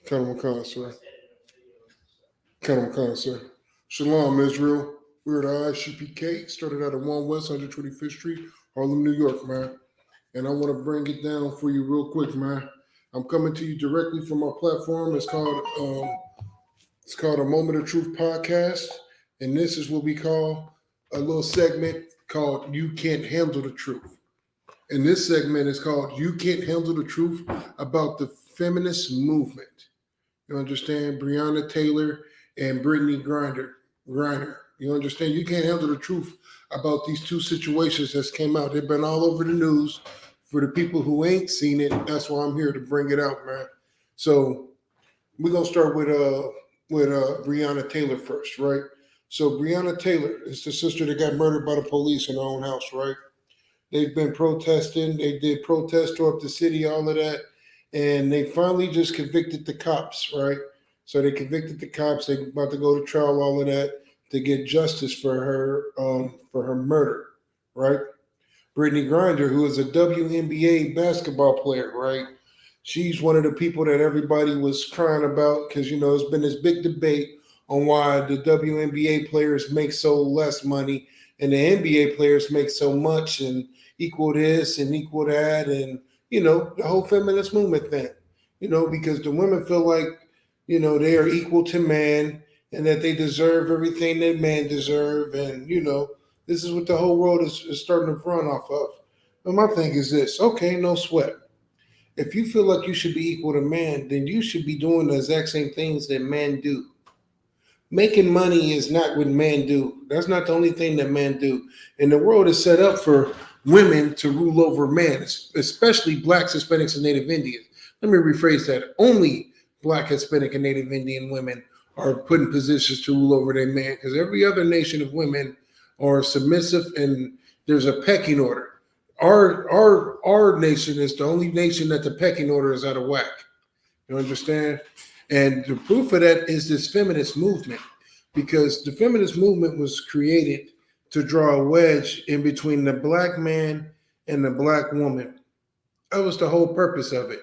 Kind of a sir. Kind of a sir. Shalom, Israel. We're at ICPK. Started out at 1 West 125th Street, Harlem, New York, man. And I want to bring it down for you real quick, man. I'm coming to you directly from our platform. It's called a Moment of Truth podcast, and this is what we call a little segment called "You Can't Handle the Truth." And this segment is called "You Can't Handle the Truth" about the feminist movement. You understand? Breonna Taylor and Brittney Griner. You understand? You can't handle the truth about these two situations that's came out. They've been all over the news. For the people who ain't seen it, that's why I'm here to bring it out, man. So we're gonna start with Breonna Taylor first, right? So Breonna Taylor is the sister that got murdered by the police in her own house, right? They've been protesting. They did protests, tore up the city, all of that. And they finally just convicted the cops, right? So they convicted the cops. They're about to go to trial, all of that, to get justice for her murder, right? Brittney Griner, who is a WNBA basketball player, right? She's one of the people that everybody was crying about because, there's been this big debate on why the WNBA players make so less money and the NBA players make so much and equal this and equal that and, the whole feminist movement thing, because the women feel like, they are equal to man and that they deserve everything that men deserve. And, this is what the whole world is starting to run off of. But my thing is this, okay, no sweat. If you feel like you should be equal to man, then you should be doing the exact same things that men do. Making money is not what men do. That's not the only thing that men do. And the world is set up for women to rule over men, especially Blacks, Hispanics, and Native Indians. Let me rephrase that. Only Black, Hispanic, and Native Indian women are put in positions to rule over their man because every other nation of women are submissive and there's a pecking order. Our nation is the only nation that the pecking order is out of whack. You understand? And the proof of that is this feminist movement, because the feminist movement was created to draw a wedge in between the Black man and the Black woman. That was the whole purpose of it.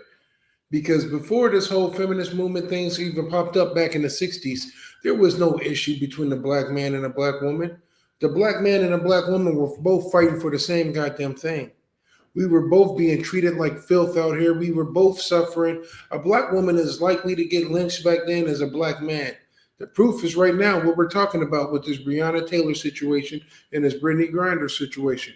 Because before this whole feminist movement things even popped up back in the 60s, there was no issue between the Black man and the Black woman. The Black man and the Black woman were both fighting for the same goddamn thing. We were both being treated like filth out here. We were both suffering. A Black woman is likely to get lynched back then as a Black man. The proof is right now what we're talking about with this Breonna Taylor situation and this Brittney Griner situation.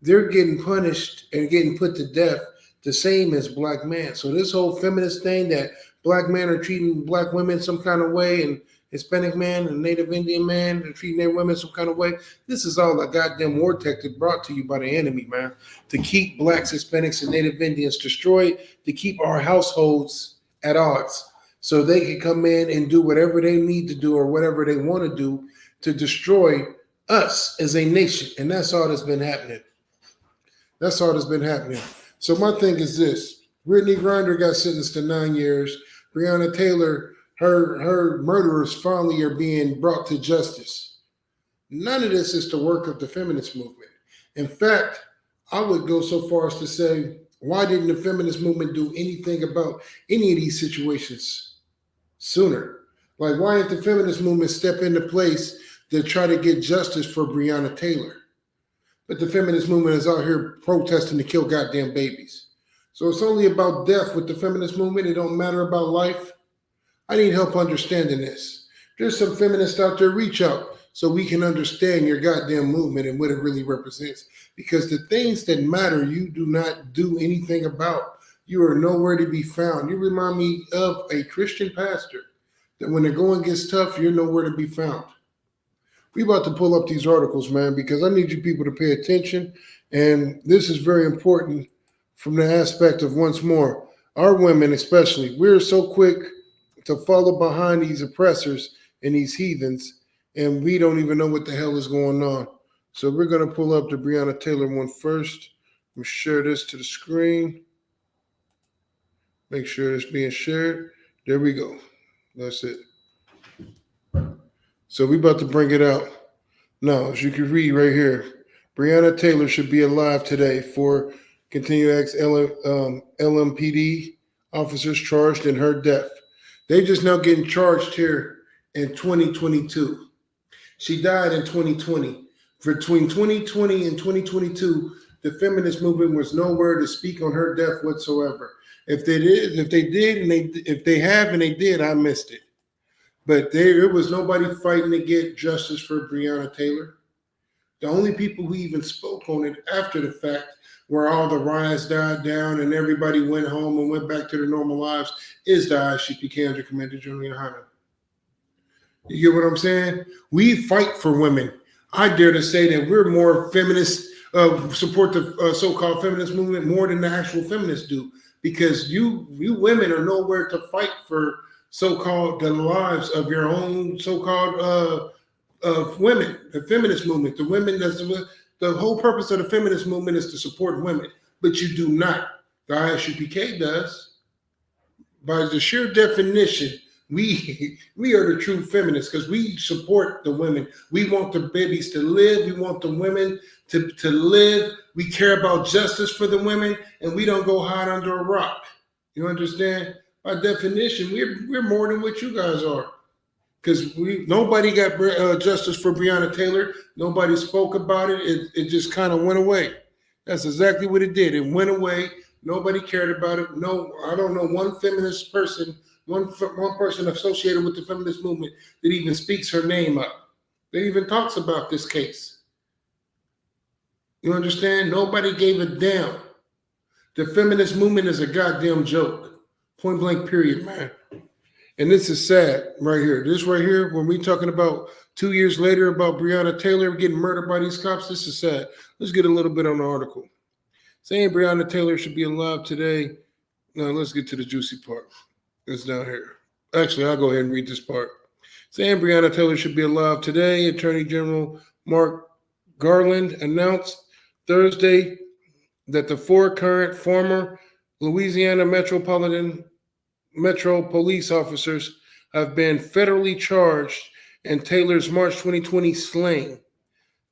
They're getting punished and getting put to death the same as Black men. So this whole feminist thing that Black men are treating Black women some kind of way and Hispanic man and Native Indian man are treating their women some kind of way. This is all a goddamn war tactic brought to you by the enemy, man, to keep Blacks, Hispanics, and Native Indians destroyed, to keep our households at odds so they can come in and do whatever they need to do or whatever they want to do to destroy us as a nation. And that's all that's been happening. That's all that's been happening. So my thing is this. Brittney Griner got sentenced to 9 years. Breonna Taylor, her murderers finally are being brought to justice. None of this is the work of the feminist movement. In fact, I would go so far as to say, why didn't the feminist movement do anything about any of these situations sooner? Like, why didn't the feminist movement step into place to try to get justice for Breonna Taylor? But the feminist movement is out here protesting to kill goddamn babies. So it's only about death with the feminist movement. It don't matter about life. I need help understanding this. There's some feminists out there, reach out so we can understand your goddamn movement and what it really represents. Because the things that matter, you do not do anything about. You are nowhere to be found. You remind me of a Christian pastor that when the going gets tough, you're nowhere to be found. We about to pull up these articles, man, because I need you people to pay attention. And this is very important from the aspect of, once more, our women especially, we're so quick to follow behind these oppressors and these heathens, and we don't even know what the hell is going on. So we're going to pull up the Breonna Taylor one first. I'm going to share this to the screen. Make sure it's being shared. There we go. That's it. So we about to bring it out. Now, as you can read right here, Breonna Taylor should be alive today for continued LMPD officers charged in her death. They just now getting charged here in 2022. She died in 2020. Between 2020 and 2022, the feminist movement was nowhere to speak on her death whatsoever. If they did, if they have and they did, I missed it. But there was nobody fighting to get justice for Breonna Taylor. The only people who even spoke on it after the fact, where all the riots died down and everybody went home and went back to their normal lives, is the ISUPK Kendra Commander Julian Hunter. You get what I'm saying? We fight for women. I dare to say that we're more feminist, support the so-called feminist movement more than the actual feminists do, because you women are nowhere to fight for so-called the lives of your own so-called women. The feminist movement, the women, the whole purpose of the feminist movement is to support women, but you do not. The ISUPK does. By the sheer definition, we are the true feminists because we support the women. We want the babies to live. We want the women to live. We care about justice for the women, and we don't go hide under a rock. You understand? By definition, we're more than what you guys are. Because nobody got justice for Breonna Taylor. Nobody spoke about it. It just kind of went away. That's exactly what it did. It went away. Nobody cared about it. No, I don't know one feminist person, one person associated with the feminist movement that even speaks her name up. That even talks about this case. You understand? Nobody gave a damn. The feminist movement is a goddamn joke. Point blank period, man. And this is sad right here. This right here, when we're talking about 2 years later about Breonna Taylor getting murdered by these cops, this is sad. Let's get a little bit on the article. Saying Breonna Taylor should be alive today. Now let's get to the juicy part. It's down here. Actually, I'll go ahead and read this part. Saying Breonna Taylor should be alive today, Attorney General Mark Garland announced Thursday that the 4 current former Louisiana Metro police officers have been federally charged in Taylor's March 2020 slaying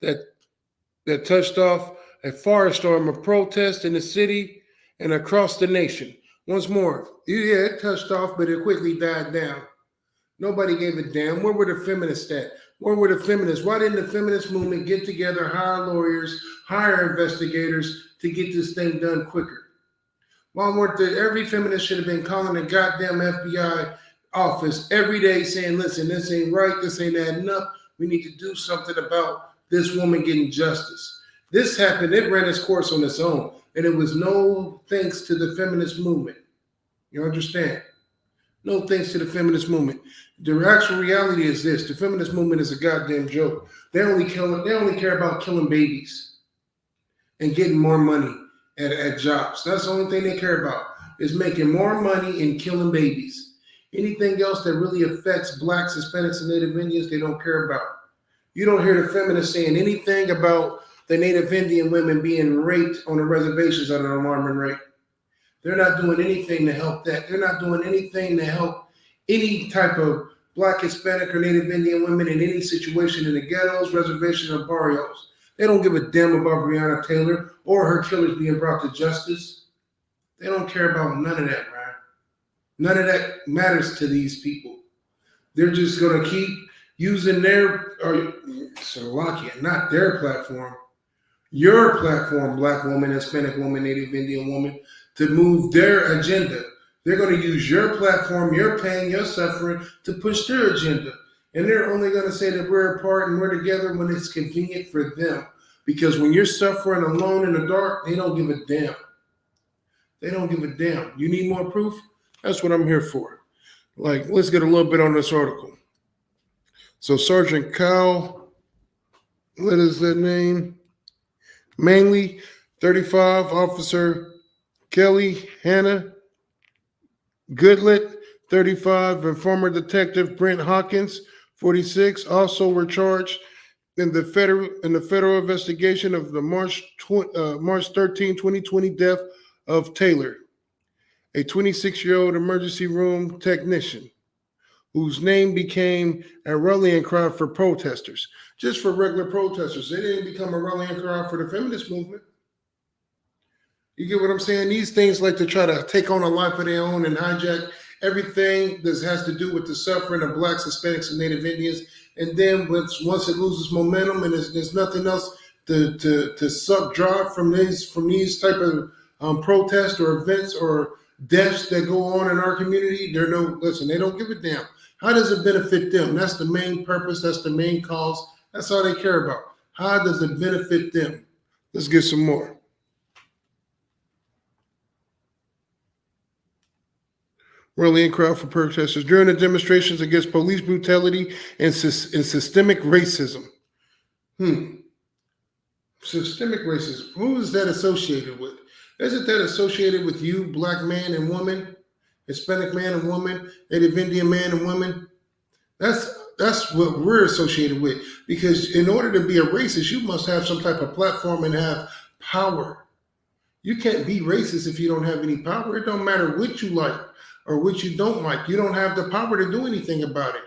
that touched off a firestorm of protest in the city and across the nation. Once more, yeah, it touched off, but it quickly died down. Nobody gave a damn. Where were the feminists at? Where were the feminists? Why didn't the feminist movement get together, hire lawyers, hire investigators to get this thing done quicker? Why weren't every feminist should have been calling the goddamn FBI office every day saying, listen, this ain't right, this ain't adding up. We need to do something about this woman getting justice. This happened, it ran its course on its own, and it was no thanks to the feminist movement. You understand? No thanks to the feminist movement. The actual reality is this: the feminist movement is a goddamn joke. They only care about killing babies and getting more money at jobs. That's the only thing they care about, is making more money and killing babies. Anything else that really affects Blacks, Hispanics, and Native Indians, they don't care about. You don't hear the feminists saying anything about the Native Indian women being raped on the reservations at an alarming rate. They're not doing anything to help that. They're not doing anything to help any type of Black, Hispanic, or Native Indian women in any situation in the ghettos, reservations, or barrios. They don't give a damn about Breonna Taylor or her killers being brought to justice. They don't care about none of that, man. None of that matters to these people. They're just going to keep using their, not their platform, your platform, Black woman, Hispanic woman, Native Indian woman, to move their agenda. They're going to use your platform, your pain, your suffering to push their agenda. And they're only going to say that we're apart and we're together when it's convenient for them. Because when you're suffering alone in the dark, they don't give a damn. They don't give a damn. You need more proof? That's what I'm here for. Like, let's get a little bit on this article. So Sergeant Kyle, what is that name? Manley, 35, Officer Kelly Hannah Goodlet, 35, and former Detective Brent Hawkins, 46, also were charged in the federal investigation of the March 13, 2020 death of Taylor, a 26-year-old emergency room technician whose name became a rallying cry for protesters. Just for regular protesters. They didn't become a rallying cry for the feminist movement. You get what I'm saying? These things like to try to take on a life of their own and hijack everything that has to do with the suffering of blacks, Hispanics, and Native Indians. And then once it loses momentum and there's nothing else to suck dry from these type of protests or events or deaths that go on in our community, they don't give a damn. How does it benefit them? That's the main purpose. That's the main cause. That's all they care about. How does it benefit them? Let's get some more. Rallying crowd for protesters during the demonstrations against police brutality and systemic racism. Systemic racism. Who is that associated with? Isn't that associated with you, black man and woman, Hispanic man and woman, Native Indian man and woman? That's what we're associated with. Because in order to be a racist, you must have some type of platform and have power. You can't be racist if you don't have any power. It don't matter what you like or what you don't like. You don't have the power to do anything about it.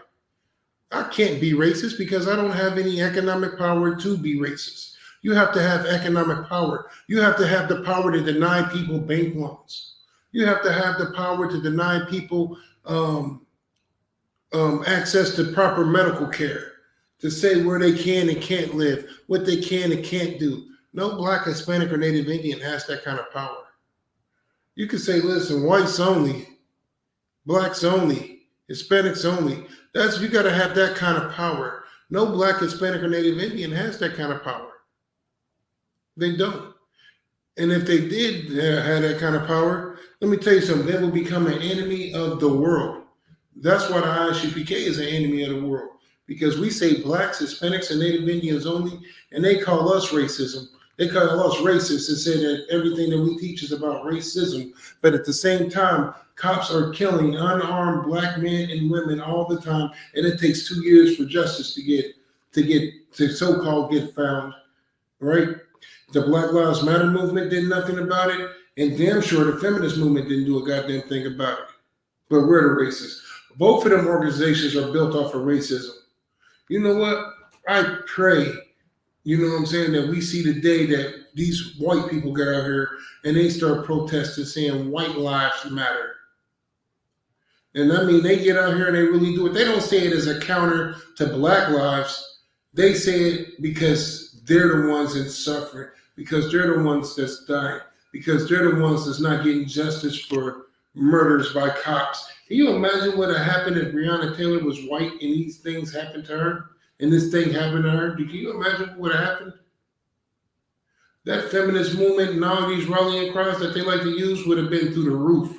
I can't be racist because I don't have any economic power to be racist. You have to have economic power. You have to have the power to deny people bank loans. You have to have the power to deny people access to proper medical care, to say where they can and can't live, what they can and can't do. No black, Hispanic, or Native Indian has that kind of power. You can say, listen, whites only, blacks only, Hispanics only. You got to have that kind of power. No black, Hispanic, or Native Indian has that kind of power. They don't. And if they did have that kind of power, let me tell you something, they will become an enemy of the world. That's why the ISUPK is an enemy of the world, because we say blacks, Hispanics, and Native Indians only, and they call us racism. They call us racist and say that everything that we teach is about racism. But at the same time, cops are killing unarmed black men and women all the time, and it takes 2 years for justice to so-called get found, right? The Black Lives Matter movement did nothing about it, and damn sure the feminist movement didn't do a goddamn thing about it. But we're the racists. Both of them organizations are built off of racism. You know what? I pray, you know what I'm saying, that we see the day that these white people get out here and they start protesting saying white lives matter. And I mean, they get out here and they really do it. They don't say it as a counter to black lives. They say it because they're the ones that suffer, because they're the ones that's dying, because they're the ones that's not getting justice for murders by cops. Can you imagine what would have happened if Breonna Taylor was white and these things happened to her, and this thing happened to her? Can you imagine what would have happened? That feminist movement and all these rallying cries that they like to use would have been through the roof.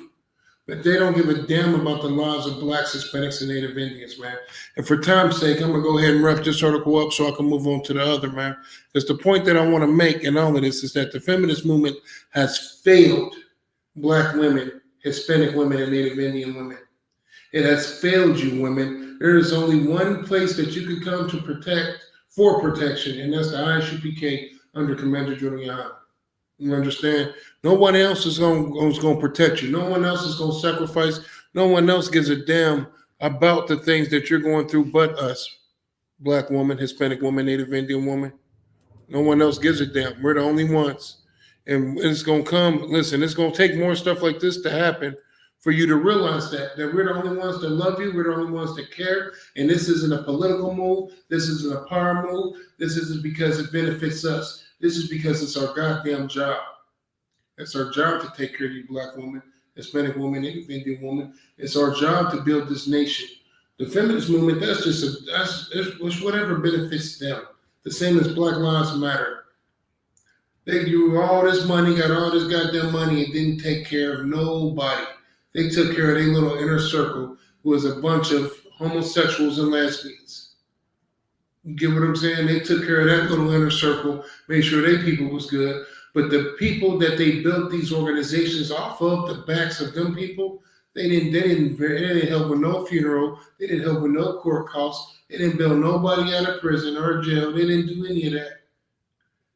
But they don't give a damn about the lives of blacks, Hispanics, and Native Indians, man. And for time's sake, I'm going to go ahead and wrap this article up so I can move on to the other, man. Because the point that I want to make in all of this is that the feminist movement has failed black women, Hispanic women, and Native Indian women. It has failed you, women. There is only one place that you can come to protect for protection, and that's the ISUPK under Commander Giuliani. You understand? No one else is going to protect you. No one else is going to sacrifice. No one else gives a damn about the things that you're going through but us, black woman, Hispanic woman, Native Indian woman. No one else gives a damn. We're the only ones. And it's going to come. Listen, it's going to take more stuff like this to happen for you to realize that we're the only ones that love you. We're the only ones that care. And this isn't a political move. This isn't a power move. This isn't because it benefits us. This is because it's our goddamn job. It's our job to take care of you, black woman, Hispanic woman, Native Indian woman. It's our job to build this nation. The feminist movement, it's whatever benefits them. The same as Black Lives Matter. They do all this money, got all this goddamn money, and didn't take care of nobody. They took care of their little inner circle, who was a bunch of homosexuals and lesbians. You get what I'm saying? They took care of that little inner circle, made sure their people was good. But the people that they built these organizations off of, the backs of them people, they didn't help with no funeral. They didn't help with no court costs. They didn't bail nobody out of prison or jail. They didn't do any of that.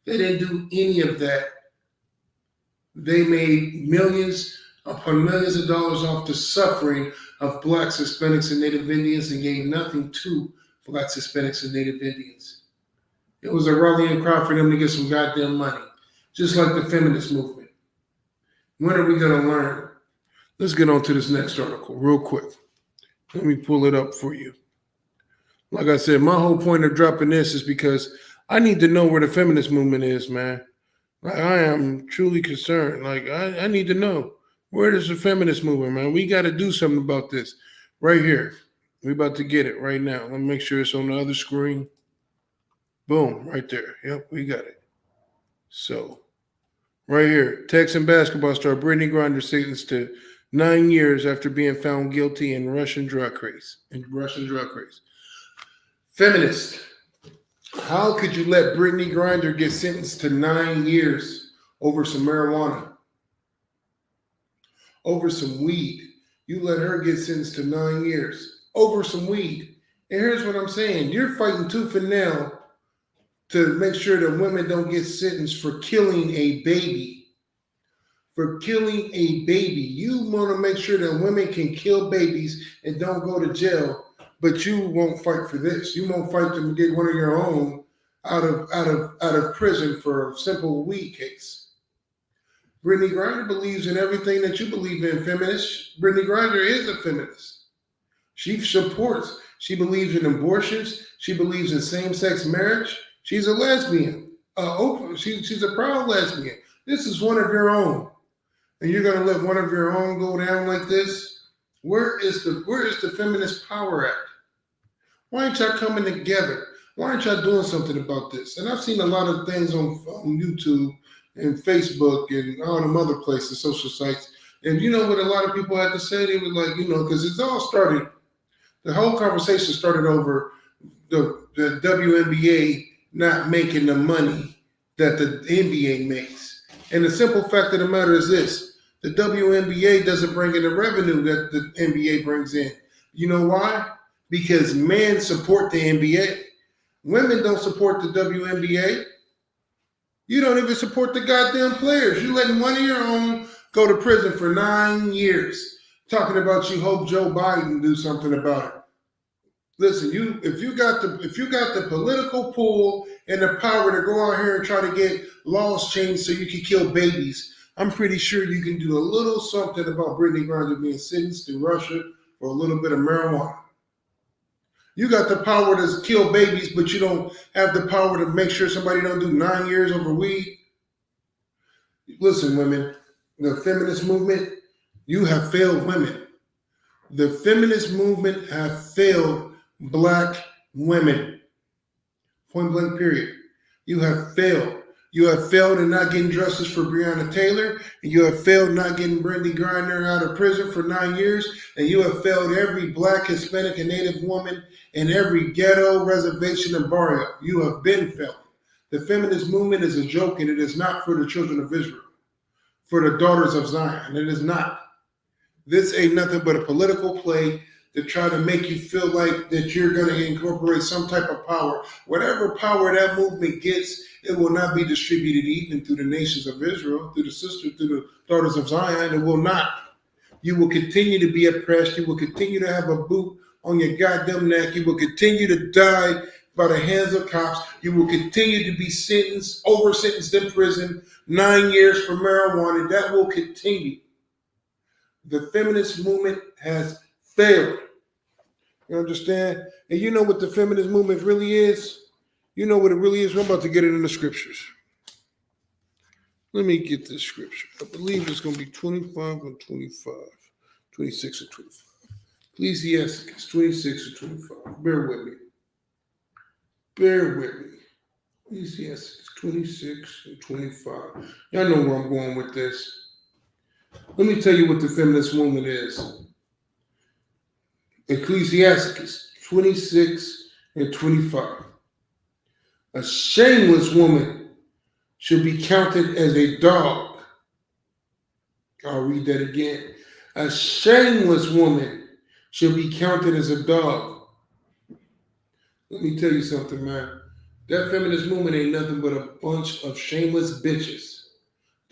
They didn't do any of that. They made millions upon millions of dollars off the suffering of blacks, Hispanics, and Native Indians, and gave nothing to blacks, Hispanics, and Native Indians. It was a rallying cry for them to get some goddamn money, just like the feminist movement. When are we going to learn? Let's get on to this next article real quick. Let me pull it up for you. Like I said, my whole point of dropping this is because I need to know where the feminist movement is, man. Like, I am truly concerned. Like, I need to know, where is the feminist movement, man? We got to do something about this right here. We about to get it right now. Let me make sure it's on the other screen. Boom, right there. Yep, we got it. So, right here, Texan basketball star Brittney Griner sentenced to 9 years after being found guilty in Russian drug race. Feminist. How could you let Brittney Griner get sentenced to 9 years over some marijuana, over some weed? You let her get sentenced to 9 years over some weed. And here's what I'm saying. You're fighting tooth and nail to make sure that women don't get sentenced for killing a baby. For killing a baby. You want to make sure that women can kill babies and don't go to jail, but you won't fight for this. You won't fight to get one of your own out of prison for a simple weed case. Brittney Griner believes in everything that you believe in, feminist. Brittney Griner is a feminist. She believes in abortions. She believes in same-sex marriage. She's a lesbian. She's a proud lesbian. This is one of your own. And you're gonna let one of your own go down like this? Where is the feminist power at? Why aren't y'all coming together? Why aren't y'all doing something about this? And I've seen a lot of things on YouTube and Facebook and all them other places, social sites. And you know what a lot of people had to say? They were like, because it's all started, the whole conversation started over the WNBA not making the money that the NBA makes. And the simple fact of the matter is this: the WNBA doesn't bring in the revenue that the NBA brings in. You know why? Because men support the NBA. Women don't support the WNBA. You don't even support the goddamn players. You letting one of your own go to prison for 9 years, talking about you hope Joe Biden do something about it. Listen, if you got the political pull and the power to go out here and try to get laws changed so you can kill babies, I'm pretty sure you can do a little something about Brittney Griner being sentenced in Russia for a little bit of marijuana. You got the power to kill babies, but you don't have the power to make sure somebody don't do 9 years over weed. Listen, women, the feminist movement, you have failed women. The feminist movement have failed Black women. Point blank, period. You have failed. You have failed in not getting justice for Breonna Taylor, and you have failed not getting Brittney Griner out of prison for 9 years, and you have failed every Black, Hispanic, and Native woman in every ghetto, reservation, and barrio. You have been failing. The feminist movement is a joke, and it is not for the children of Israel, for the daughters of Zion. It is not. This ain't nothing but a political play to try to make you feel like that you're going to incorporate some type of power. Whatever power that movement gets, it will not be distributed even through the nations of Israel, through the daughters of Zion. It will not. You will continue to be oppressed. You will continue to have a boot on your goddamn neck. You will continue to die by the hands of cops. You will continue to be sentenced in prison, 9 years for marijuana. That will continue. The feminist movement has failed. You understand? And you know what the feminist movement really is? You know what it really is? We're about to get it in the scriptures. Let me get the scripture. I believe it's going to be 25 and 25. 26 and 25. Ecclesiastes 26 and 25. Bear with me. Ecclesiastes 26 and 25. Y'all know where I'm going with this. Let me tell you what the feminist movement is. Ecclesiastes 26 and 25. A shameless woman should be counted as a dog. I'll read that again. A shameless woman should be counted as a dog. Let me tell you something, man. That feminist movement ain't nothing but a bunch of shameless bitches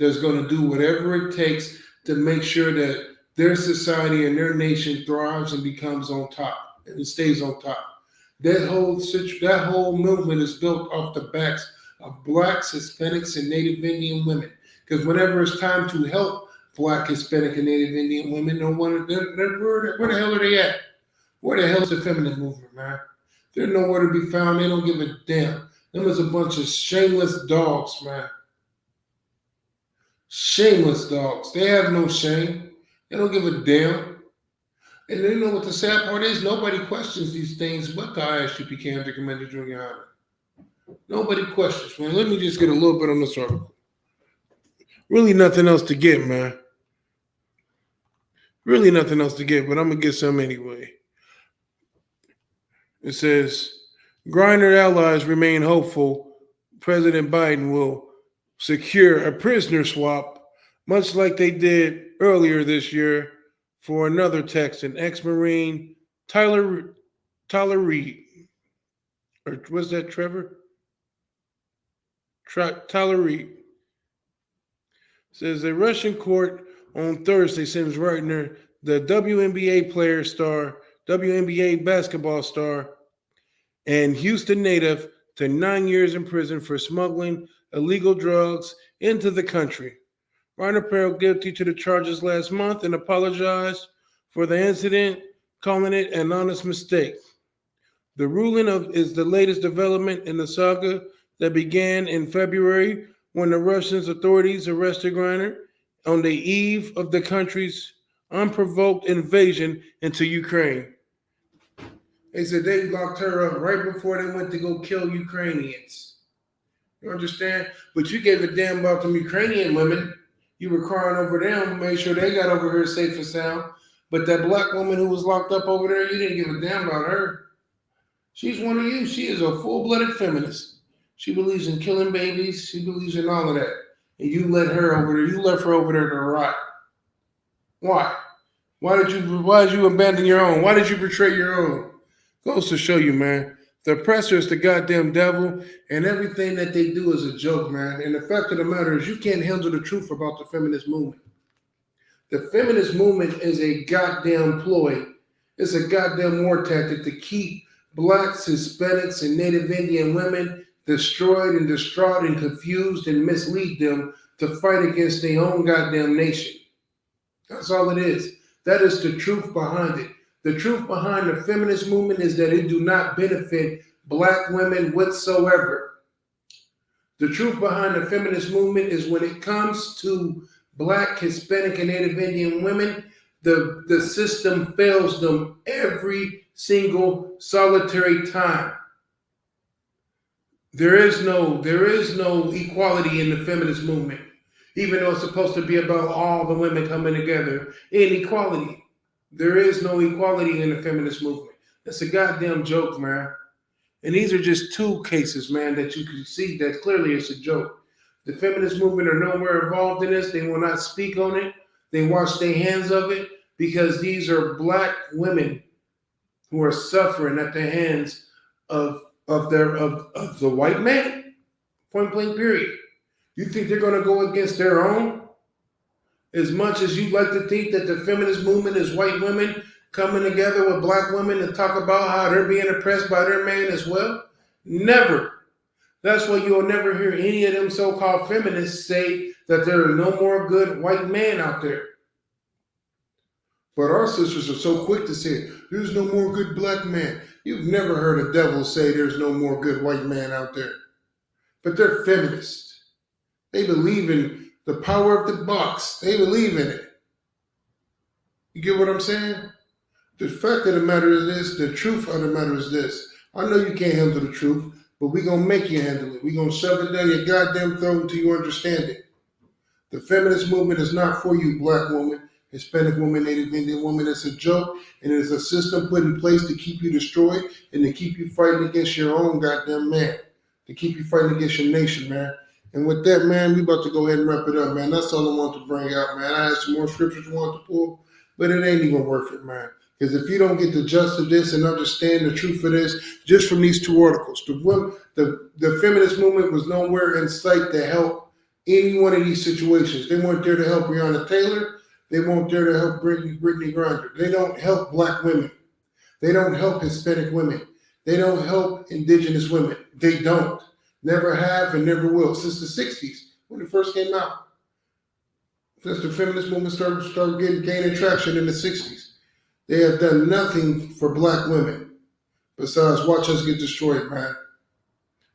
that's going to do whatever it takes to make sure that their society and their nation thrives and becomes on top and it stays on top. That whole movement is built off the backs of Blacks, Hispanics, and Native Indian women. Because whenever it's time to help Black, Hispanic, and Native Indian women. No one, where the hell are they at? Where the hell is the feminist movement, man? They're nowhere to be found. They don't give a damn. Them is a bunch of shameless dogs, man. Shameless dogs. They have no shame. They don't give a damn. And you know what the sad part is? Nobody questions these things but the ISUPK and Commander Junior Honor. Nobody questions, man. Let me just get a little bit on this article. Really nothing else to get, man. Really nothing else to get, but I'm going to get some anyway. It says, Griner allies remain hopeful President Biden will secure a prisoner swap, much like they did earlier this year for another Texan, ex-Marine Tyler Reed. Or was that Trevor? Tyler Reed. Says a Russian court on Thursday sentenced Reitner, the WNBA player star, WNBA basketball star, and Houston native, to 9 years in prison for smuggling illegal drugs into the country. Reitner pled guilty to the charges last month and apologized for the incident, calling it an honest mistake. The ruling is the latest development in the saga that began in February when the Russian authorities arrested Griner on the eve of the country's unprovoked invasion into Ukraine. They said they locked her up right before they went to go kill Ukrainians. You understand? But you gave a damn about them Ukrainian women. You were crying over them, made sure they got over here safe and sound. But that black woman who was locked up over there, you didn't give a damn about her. She's one of you. She is a full-blooded feminist. She believes in killing babies. She believes in all of that. And you let her over there. You left her over there to rot. Why? Why did you abandon your own? Why did you betray your own? Goes to show you, man. The oppressor is the goddamn devil, and everything that they do is a joke, man. And the fact of the matter is you can't handle the truth about the feminist movement. The feminist movement is a goddamn ploy. It's a goddamn war tactic to keep blacks, Hispanics, and Native Indian women destroyed and distraught and confused and mislead them to fight against their own goddamn nation. That's all it is. That is the truth behind it. The truth behind the feminist movement is that it do not benefit black women whatsoever. The truth behind the feminist movement is when it comes to black, Hispanic, and Native Indian women, the system fails them every single solitary time. There is no equality in the feminist movement, even though it's supposed to be about all the women coming together. Inequality. There is no equality in the feminist movement. That's a goddamn joke, man. And these are just two cases, man, that you can see that clearly it's a joke. The feminist movement are nowhere involved in this. They will not speak on it. They wash their hands of it because these are black women who are suffering at the hands of the white man. Point blank, period. You think they're going to go against their own? As much as you'd like to think that the feminist movement is white women coming together with black women to talk about how they're being oppressed by their man as well? Never. That's why you'll never hear any of them so-called feminists say that there are no more good white men out there. But our sisters are so quick to say, there's no more good black man. You've never heard a devil say there's no more good white man out there. But they're feminists. They believe in the power of the box. They believe in it. You get what I'm saying? The fact of the matter is this. The truth of the matter is this. I know you can't handle the truth, but we're going to make you handle it. We're going to shove it down your goddamn throat until you understand it. The feminist movement is not for you, black woman, Hispanic woman, Native Indian woman. It's a joke, and it is a system put in place to keep you destroyed and to keep you fighting against your own goddamn man, to keep you fighting against your nation, man. And with that, man, we about to go ahead and wrap it up, man. That's all I want to bring out, man. I had some more scriptures I want to pull, but it ain't even worth it, man. Because if you don't get the gist of this and understand the truth of this, just from these two articles, the feminist movement was nowhere in sight to help any one of these situations. They weren't there to help Breonna Taylor. They weren't there to help Brittney Griner. They don't help black women. They don't help Hispanic women. They don't help indigenous women. They don't. Never have and never will since the 60s when it first came out. since the feminist movement started gaining traction in the 60s. They have done nothing for black women besides watch us get destroyed, man.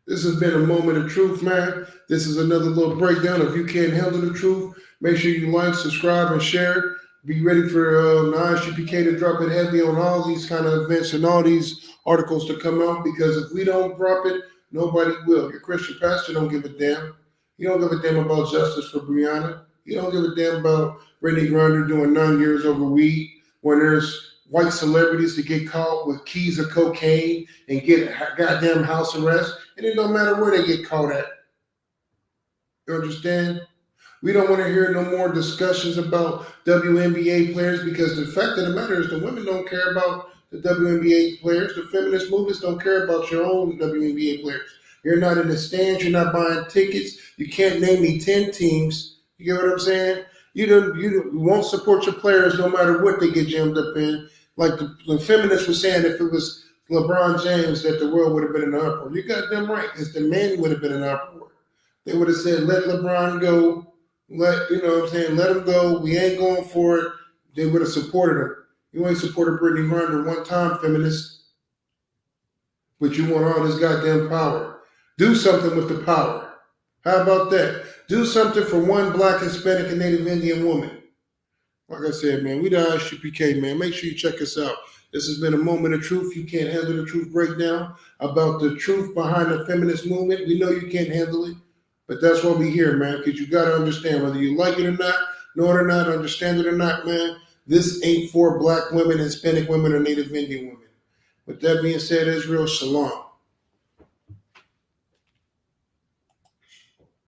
This has been a moment of truth, man. This is another little breakdown. If you can't handle the truth, make sure you like, subscribe, and share. Be ready for the ISUPK to drop it heavy on all these kind of events and all these articles to come out, because if we don't drop it, nobody will. Your Christian pastor don't give a damn. He don't give a damn about justice for Breonna. He don't give a damn about Brittney Griner doing 9 years over weed when there's white celebrities that get caught with keys of cocaine and get a goddamn house arrest, and it don't matter where they get caught at. You understand? We don't want to hear no more discussions about WNBA players, because the fact of the matter is the women don't care about the WNBA players. The feminist movements don't care about your own WNBA players. You're not in the stands. You're not buying tickets. You can't name me 10 teams. You get what I'm saying? You won't support your players no matter what they get jammed up in. Like the feminists were saying, if it was LeBron James, that the world would have been in an uproar. You got them right. It's the men would have been in an uproar. They would have said, let LeBron go. Let him go. We ain't going for it. They would have supported him. You ain't supported Brittney Griner one time, feminist. But you want all this goddamn power. Do something with the power. How about that? Do something for one black, Hispanic, and Native Indian woman. Like I said, man, we the ISUPK, man. Make sure you check us out. This has been a moment of truth. You can't handle the truth breakdown about the truth behind the feminist movement. We know you can't handle it, but that's why we're here, man, because you got to understand, whether you like it or not, know it or not, understand it or not, man, this ain't for black women, Hispanic women, or Native Indian women. With that being said, Israel, shalom.